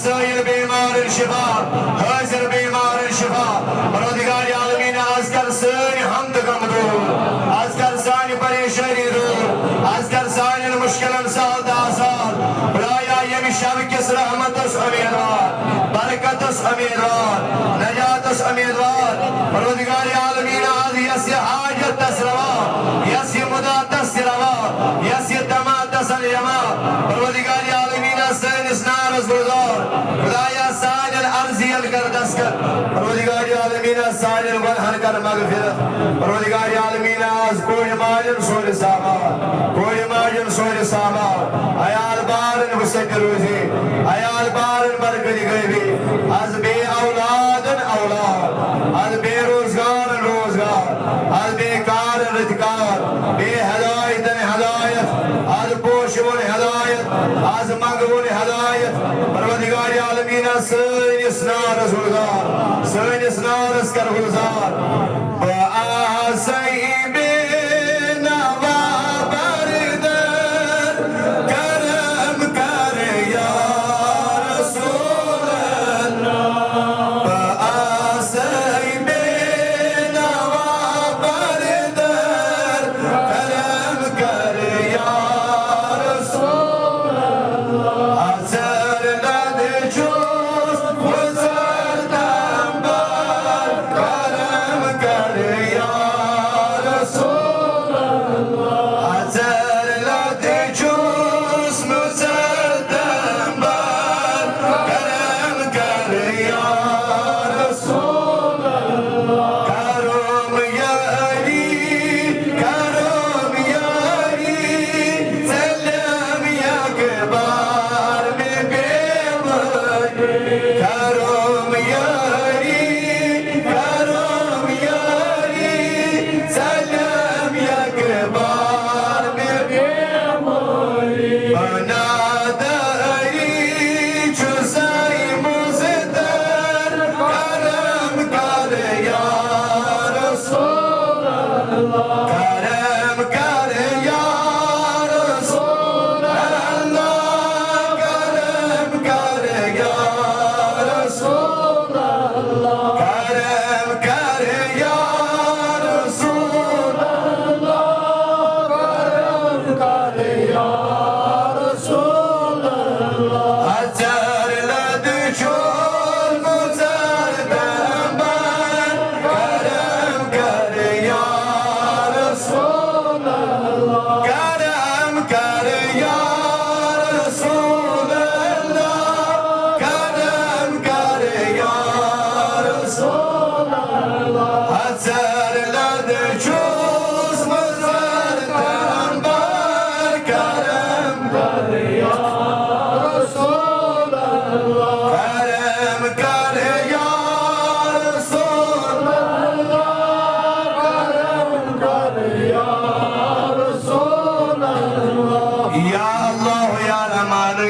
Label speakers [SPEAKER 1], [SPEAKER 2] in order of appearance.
[SPEAKER 1] سائر بیمار شفا حاضر بیمار شفا پروردگار عالمین از کر سانی حمد کم دور از کر سانی پریشانی دور از کر سانی مشکل سال آسان خدایا یمی شب کس رحمت اس امیدوار برکت اس امیدوار نجات اس امیدوار پروردگار عالمین آج یسی حاجت تسروا یسی مدد تسروا یسی تمام تسلیما پروردگار عالمین سینس نارس گزار خدایا سائر الارضی الکردسکر پروردگار عالمین سائر الگنہر کر مغفرت پروردگار عالمین از کوئی ماجن سور سامان کوئی ماجن سور سامان ایال بارن بسک روزی ایال بارن برکتی غیبی از بے اولادن اولاد از بے روزگار روزگار از بے کار رتکار بے ہدایتن ہدایت از پوشون ہدایت از مغون ہدایت پروردگار عالمین سینس نارس گزار سینس نارس کر گزار بآسائی Karo